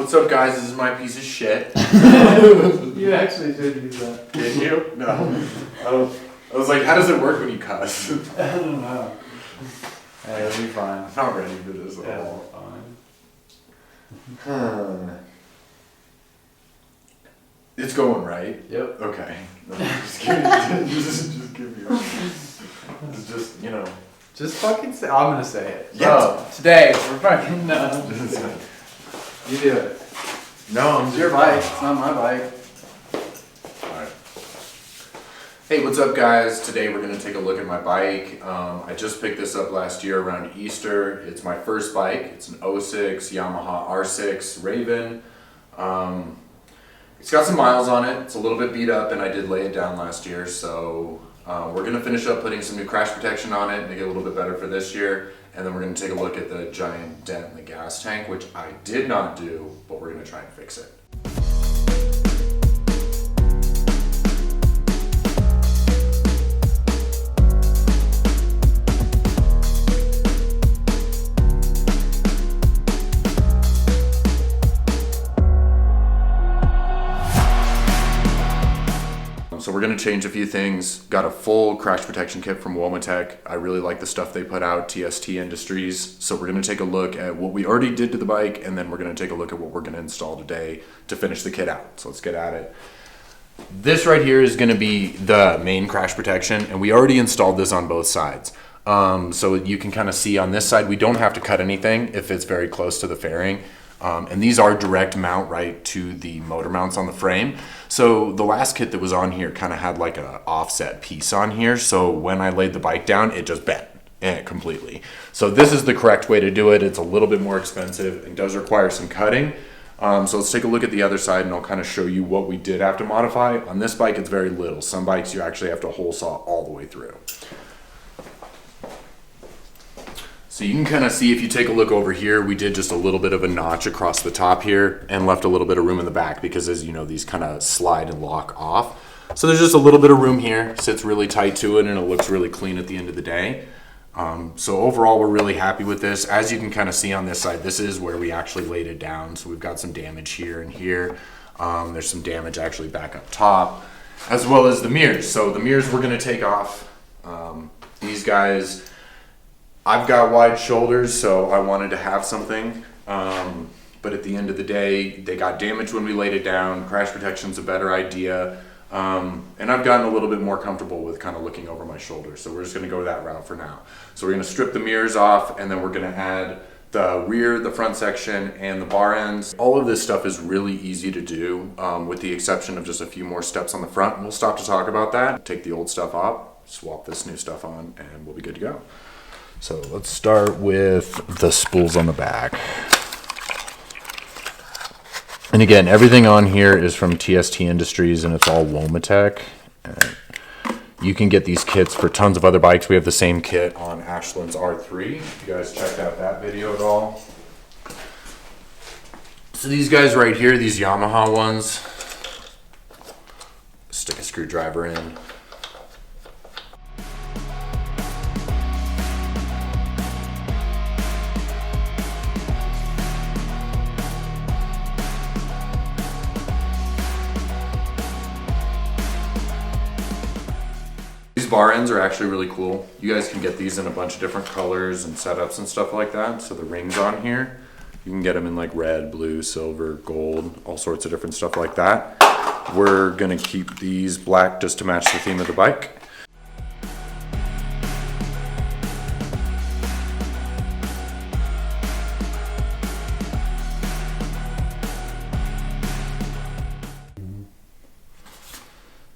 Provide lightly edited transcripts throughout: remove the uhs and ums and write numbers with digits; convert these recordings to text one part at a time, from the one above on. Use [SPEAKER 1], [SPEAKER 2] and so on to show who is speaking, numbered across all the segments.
[SPEAKER 1] What's up, guys? This is my piece of shit.
[SPEAKER 2] You actually did use that.
[SPEAKER 1] Did you? No. I was like, how does it work when you cuss?
[SPEAKER 2] I don't know. Hey, it'll be fine.
[SPEAKER 1] I'm not ready for this at all.
[SPEAKER 2] Fine.
[SPEAKER 1] It's going right?
[SPEAKER 2] Yep.
[SPEAKER 1] Okay. No, just give me, just give me. It's just, you know.
[SPEAKER 2] Just fucking say. I'm gonna say it.
[SPEAKER 1] Yeah.
[SPEAKER 2] So, today we're fucking. No. You do it.
[SPEAKER 1] No,
[SPEAKER 2] It's your bike. It's not my bike.
[SPEAKER 1] Alright. Hey, what's up, guys? Today we're gonna take a look at my bike. I just picked this up last year around Easter. It's my first bike. It's an 06 Yamaha R6 Raven. It's got some miles on it. It's a little bit beat up, and I did lay it down last year, so we're going to finish up putting some new crash protection on it, make it a little bit better for this year, and then we're going to take a look at the giant dent in the gas tank, which I did not do, but we're going to try and fix it. So we're going to change a few things. Got a full crash protection kit from Womatech. I really like the stuff they put out, TST Industries. So we're going to take a look at what we already did to the bike, and then we're going to take a look at what we're going to install today to finish the kit out. So let's get at it. This right here is going to be the main crash protection, and we already installed this on both sides. So you can kind of see on this side, we don't have to cut anything if it's very close to the fairing. And these are direct mount right to the motor mounts on the frame. So the last kit that was on here kind of had like a offset piece on here. So when I laid the bike down, it just bent completely. So this is the correct way to do it. It's a little bit more expensive and does require some cutting. So let's take a look at the other side, and I'll kind of show you what we did have to modify. On this bike, it's very little. Some bikes you actually have to hole saw all the way through. So you can kind of see, if you take a look over here, we did just a little bit of a notch across the top here and left a little bit of room in the back because, as you know, these kind of slide and lock off. So there's just a little bit of room here, sits really tight to it, and it looks really clean at the end of the day. So overall, we're really happy with this. As you can kind of see on this side, this is where we actually laid it down. So we've got some damage here and here. There's some damage actually back up top, as well as the mirrors. So the mirrors we're going to take off. These guys, I've got wide shoulders, so I wanted to have something, but at the end of the day, they got damaged when we laid it down. Crash protection's a better idea, and I've gotten a little bit more comfortable with kind of looking over my shoulder, so we're just going to go that route for now. So we're going to strip the mirrors off, and then we're going to add the rear, the front section, and the bar ends. All of this stuff is really easy to do, with the exception of just a few more steps on the front. We'll stop to talk about that, take the old stuff off, swap this new stuff on, and we'll be good to go. So let's start with the spools on the back. And again, everything on here is from TST Industries, and it's all Womatech. You can get these kits for tons of other bikes. We have the same kit on Ashland's R3. If you guys checked out that video at all. So these guys right here, these Yamaha ones, stick a screwdriver in. Bar ends are actually really cool. You guys can get these in a bunch of different colors and setups and stuff like that. So the rings on here, you can get them in like red, blue, silver, gold, all sorts of different stuff like that. We're gonna keep these black just to match the theme of the bike.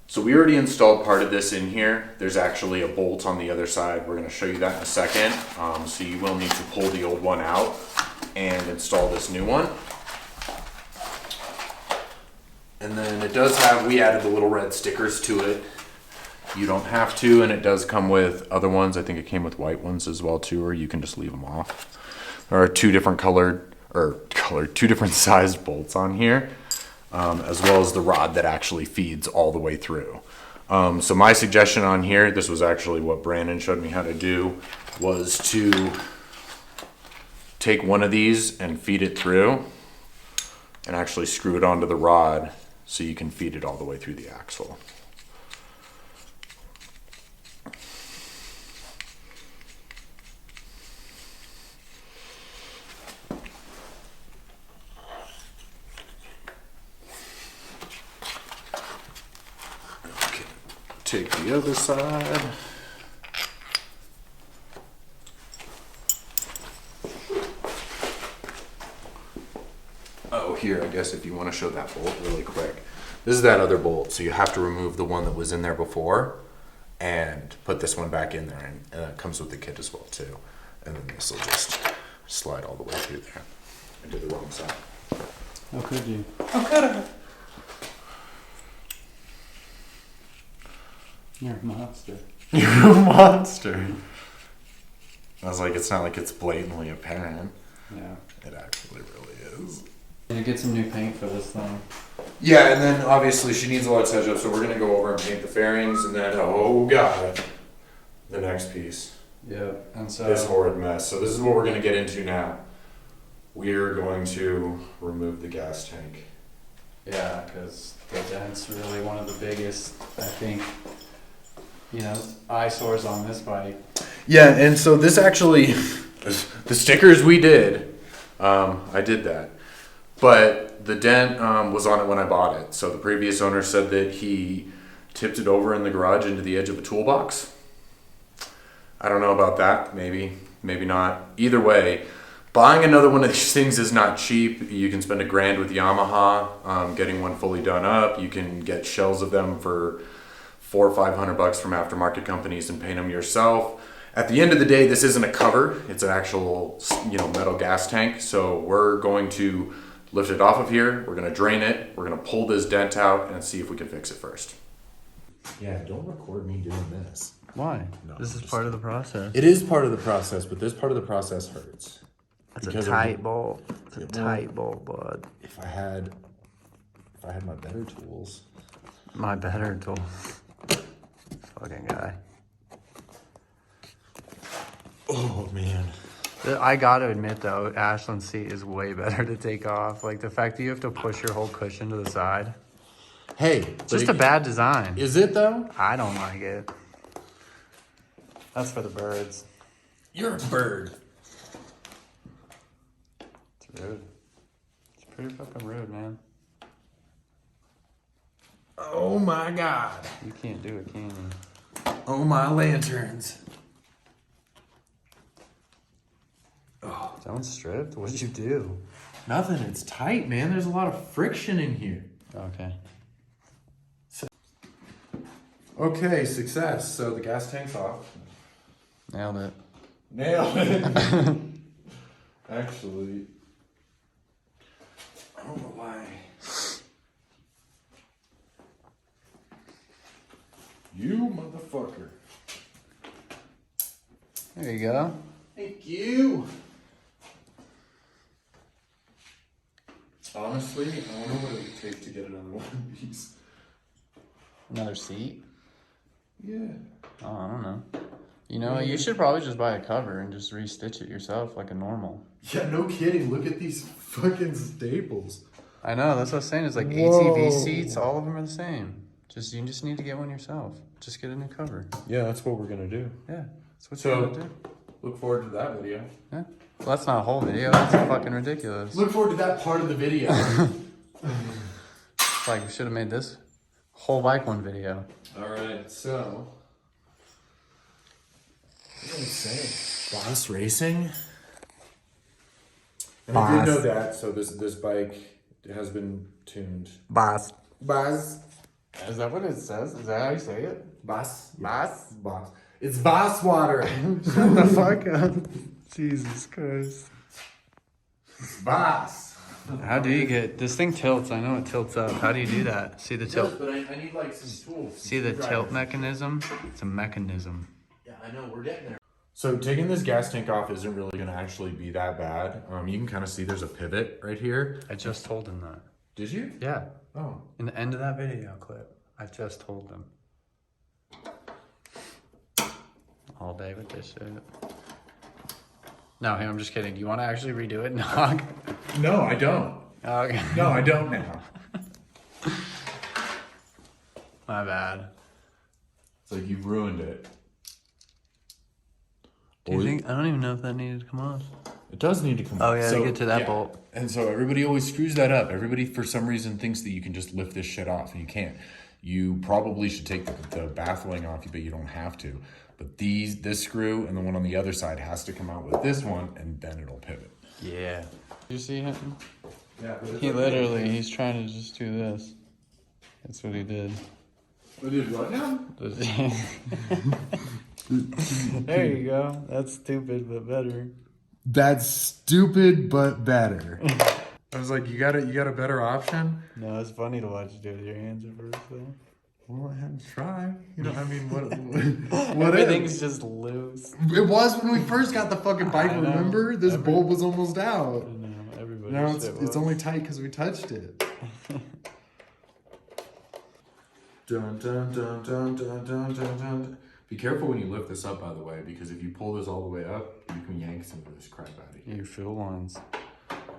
[SPEAKER 1] So we already installed part of this in here. There's actually a bolt on the other side. We're going to show you that in a second. So you will need to pull the old one out and install this new one. And then it does have, we added the little red stickers to it. You don't have to, and it does come with other ones. I think it came with white ones as well too, or you can just leave them off. There are two different two different sized bolts on here. As well as the rod that actually feeds all the way through. So my suggestion on here, this was actually what Brandon showed me how to do, was to take one of these and feed it through. and actually screw it onto the rod so you can feed it all the way through the axle. Okay, take the other side. Oh, here, I guess if you want to show that bolt really quick. This is that other bolt, so you have to remove the one that was in there before and put this one back in there, and it comes with the kit as well too. And then this will just slide all the way through there. I did the wrong side.
[SPEAKER 2] How could you?
[SPEAKER 1] How could I?
[SPEAKER 2] You're a monster.
[SPEAKER 1] You're a monster. I was like, it's not like it's blatantly apparent.
[SPEAKER 2] Yeah.
[SPEAKER 1] It actually really is.
[SPEAKER 2] Need to get some new paint for this thing.
[SPEAKER 1] Yeah, and then obviously she needs a lot of touch up, so we're gonna go over and paint the fairings, and then oh god, the next piece.
[SPEAKER 2] Yep. And so
[SPEAKER 1] This horrid mess. So this is what we're gonna get into now. We're going to remove the gas tank.
[SPEAKER 2] yeah, because the dent's really one of the biggest, I think, eyesores on this bike.
[SPEAKER 1] Yeah, and so this actually, the stickers we did, I did that. But the dent was on it when I bought it. So the previous owner said that he tipped it over in the garage into the edge of a toolbox. I don't know about that. Maybe not. Either way, buying another one of these things is not cheap. You can spend $1,000 with Yamaha, getting one fully done up. You can get shells of them for $400 or $500 from aftermarket companies and paint them yourself. At the end of the day, this isn't a cover. It's an actual, metal gas tank. So we're going to lift it off of here. We're going to drain it. We're going to pull this dent out and see if we can fix it first. Yeah, don't record me doing this.
[SPEAKER 2] Why?
[SPEAKER 1] No,
[SPEAKER 2] This is
[SPEAKER 1] just-
[SPEAKER 2] part of the process.
[SPEAKER 1] It is part of the process, but this part of the process hurts.
[SPEAKER 2] It's
[SPEAKER 1] because
[SPEAKER 2] a
[SPEAKER 1] of-
[SPEAKER 2] tight bolt. It's a
[SPEAKER 1] Yeah,
[SPEAKER 2] tight bolt, bud.
[SPEAKER 1] If I had my better tools.
[SPEAKER 2] My better tool. Fucking guy.
[SPEAKER 1] Oh man.
[SPEAKER 2] I gotta admit though, Ashland's seat is way better to take off. Like the fact that you have to push your whole cushion to the side.
[SPEAKER 1] Hey,
[SPEAKER 2] It's just a bad design.
[SPEAKER 1] Is it though?
[SPEAKER 2] I don't like it. That's for the birds.
[SPEAKER 1] You're a bird.
[SPEAKER 2] It's rude. It's pretty fucking rude, man.
[SPEAKER 1] Oh my god.
[SPEAKER 2] You can't do it, can you?
[SPEAKER 1] Oh my lanterns.
[SPEAKER 2] Don't stripped? What did you do?
[SPEAKER 1] Nothing. It's tight, man. There's a lot of friction in here.
[SPEAKER 2] Okay.
[SPEAKER 1] Okay, success. So the gas tank's off.
[SPEAKER 2] Nailed it.
[SPEAKER 1] Nailed it. Actually, I don't know why. You motherfucker.
[SPEAKER 2] There you go.
[SPEAKER 1] Thank you. Honestly, I don't know what it would take to get another one of these.
[SPEAKER 2] Another seat?
[SPEAKER 1] Yeah.
[SPEAKER 2] Oh, I don't know. You should probably just buy a cover and just re-stitch it yourself like a normal.
[SPEAKER 1] Yeah, no kidding. Look at these fucking staples.
[SPEAKER 2] I know, that's what I was saying. It's like
[SPEAKER 1] Whoa.
[SPEAKER 2] ATV seats, all of them are the same. You just need to get one yourself. Just get a new cover.
[SPEAKER 1] Yeah, that's what we're gonna do.
[SPEAKER 2] Yeah, that's what
[SPEAKER 1] So-
[SPEAKER 2] you're gonna do.
[SPEAKER 1] Look forward to that video.
[SPEAKER 2] Yeah. Well, that's not a whole video. That's fucking ridiculous.
[SPEAKER 1] Look forward to that part of the video.
[SPEAKER 2] It's like we should have made this whole bike one video.
[SPEAKER 1] All right, so what did I say? Boss Racing. And I
[SPEAKER 2] Boss.
[SPEAKER 1] did know that. So this bike has been tuned.
[SPEAKER 2] Boss.
[SPEAKER 1] Boss.
[SPEAKER 2] Is that what it says? Is that how you say it?
[SPEAKER 1] Boss.
[SPEAKER 2] Boss?
[SPEAKER 1] Boss. It's Boss water.
[SPEAKER 2] Shut the fuck up. Jesus Christ.
[SPEAKER 1] Boss.
[SPEAKER 2] How do you get this thing tilts? I know it tilts up. How do you do that? See the tilt?
[SPEAKER 1] But I need like some tools.
[SPEAKER 2] See the tilt mechanism? It's a mechanism.
[SPEAKER 1] Yeah, I know. We're getting there. So taking this gas tank off isn't really going to actually be that bad. You can kind of see there's a pivot right here.
[SPEAKER 2] I just told him that.
[SPEAKER 1] Did you?
[SPEAKER 2] Yeah.
[SPEAKER 1] Oh.
[SPEAKER 2] In the end of that video clip, I just told him. All day with this shit. No, hey, I'm just kidding. Do you want to actually redo it, Nog?
[SPEAKER 1] No, I don't.
[SPEAKER 2] Okay.
[SPEAKER 1] No, I don't now.
[SPEAKER 2] My bad.
[SPEAKER 1] It's like you've ruined it.
[SPEAKER 2] Do you think? I don't even know if that needed to come off.
[SPEAKER 1] It does need to come
[SPEAKER 2] Oh,
[SPEAKER 1] off.
[SPEAKER 2] yeah, to get to that bolt.
[SPEAKER 1] And so everybody always screws that up. Everybody, for some reason, thinks that you can just lift this shit off, and you can't. You probably should take the baffling off, but you don't have to. But this screw and the one on the other side has to come out with this one, and then it'll pivot.
[SPEAKER 2] Yeah. Did you see him?
[SPEAKER 1] Yeah.
[SPEAKER 2] He's trying to just do this. That's what he did.
[SPEAKER 1] What did what now?
[SPEAKER 2] There you go. That's stupid, but better.
[SPEAKER 1] That's stupid, but better. I was like, you got a better option?
[SPEAKER 2] No, it's funny to watch you do it with your hands at first, though.
[SPEAKER 1] Well, I had to try. You know, I mean, what
[SPEAKER 2] Everything's just loose.
[SPEAKER 1] It was when we first got the fucking bike, remember? This bolt was almost out.
[SPEAKER 2] I know, everybody.
[SPEAKER 1] Now it's only tight because we touched it. Dun, dun, dun, dun, dun, dun, dun, dun. Be careful when you lift this up, by the way, because if you pull this all the way up, you can yank some of this crap out of here.
[SPEAKER 2] Your fuel lines.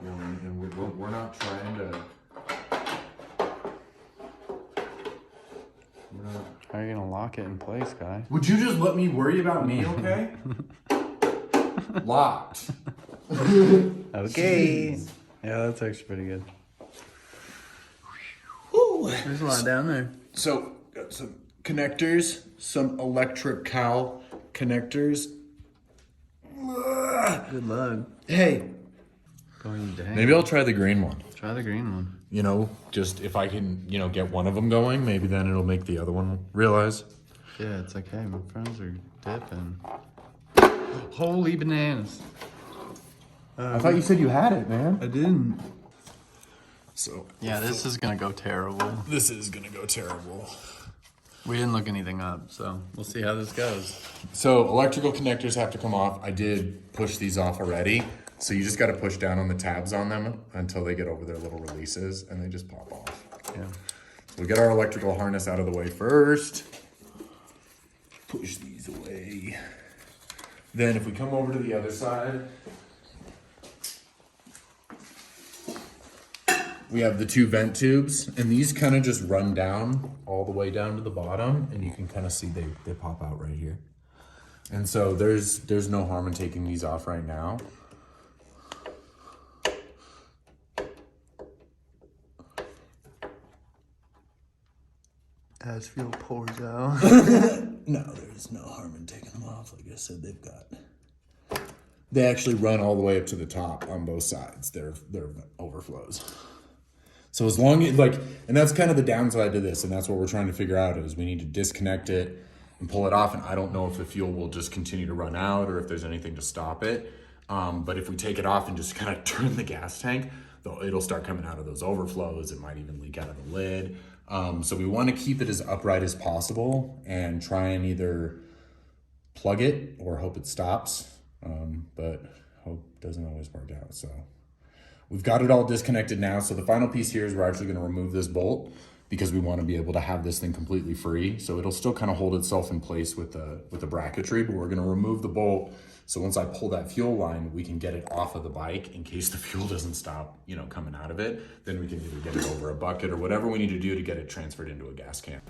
[SPEAKER 1] You know, and we're not trying to...
[SPEAKER 2] How are you going to lock it in place, guy?
[SPEAKER 1] Would you just let me worry about me, okay? Locked.
[SPEAKER 2] Okay. Jeez. Yeah, that's actually pretty good.
[SPEAKER 1] Woo.
[SPEAKER 2] There's a lot down there.
[SPEAKER 1] So, got some connectors, some electric cowl connectors.
[SPEAKER 2] Good luck.
[SPEAKER 1] Hey, maybe I'll try the green one.
[SPEAKER 2] Try the green one.
[SPEAKER 1] You know, just if I can, get one of them going, maybe then it'll make the other one realize.
[SPEAKER 2] Yeah, it's like, hey, my friends are dipping. Holy bananas.
[SPEAKER 1] I thought you said you had it, man.
[SPEAKER 2] I didn't.
[SPEAKER 1] So
[SPEAKER 2] yeah, this is gonna go terrible.
[SPEAKER 1] This is gonna go terrible.
[SPEAKER 2] We didn't look anything up, so we'll see how this goes.
[SPEAKER 1] So electrical connectors have to come off. I did push these off already. So you just got to push down on the tabs on them until they get over their little releases, and they just pop off.
[SPEAKER 2] Yeah.
[SPEAKER 1] So we get our electrical harness out of the way first. Push these away. Then if we come over to the other side, we have the two vent tubes, and these kind of just run down all the way down to the bottom, and you can kind of see they pop out right here. And so there's no harm in taking these off right now.
[SPEAKER 2] As fuel pours out.
[SPEAKER 1] No, there's no harm in taking them off. Like I said, they actually run all the way up to the top on both sides. They're overflows. So as long as and that's kind of the downside to this, and that's what we're trying to figure out is we need to disconnect it and pull it off. And I don't know if the fuel will just continue to run out or if there's anything to stop it. But if we take it off and just kind of turn the gas tank, it'll start coming out of those overflows. It might even leak out of the lid. So we want to keep it as upright as possible and try and either plug it or hope it stops. But hope doesn't always work out. So we've got it all disconnected now. So the final piece here is we're actually going to remove this bolt because we want to be able to have this thing completely free. So it'll still kind of hold itself in place with the bracketry, but we're going to remove the bolt. So once I pull that fuel line, we can get it off of the bike in case the fuel doesn't stop, coming out of it. Then we can either get it over a bucket or whatever we need to do to get it transferred into a gas can.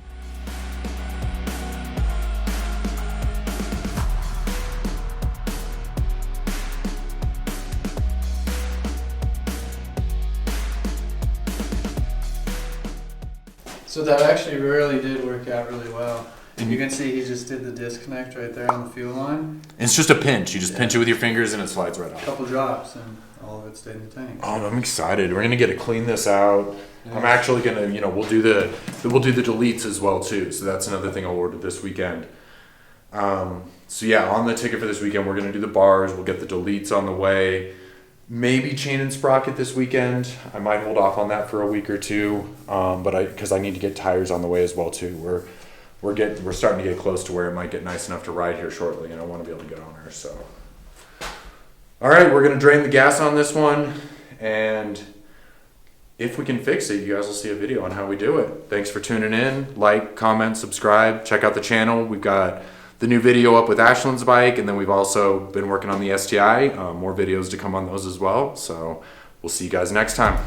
[SPEAKER 2] So that actually really did work out really well. And you can see he just did the disconnect right there on the fuel line.
[SPEAKER 1] It's just a pinch. You just pinch it with your fingers and it slides right
[SPEAKER 2] A
[SPEAKER 1] off.
[SPEAKER 2] couple drops and all of it stayed in the tank.
[SPEAKER 1] Oh, I'm excited. We're gonna get to clean this out. Yeah. I'm actually gonna, we'll do the deletes as well too. So that's another thing I'll order this weekend. So yeah, on the ticket for this weekend, we're gonna do the bars. We'll get the deletes on the way. Maybe chain and sprocket this weekend. I might hold off on that for a week or two, because I need to get tires on the way as well too. We're starting to get close to where it might get nice enough to ride here shortly, and I want to be able to get on her. So, all right, we're gonna drain the gas on this one, and if we can fix it, you guys will see a video on how we do it. Thanks for tuning in. Like, comment, subscribe. Check out the channel. We've got the new video up with Ashland's bike, and then we've also been working on the STI. More videos to come on those as well. So We'll see you guys next time.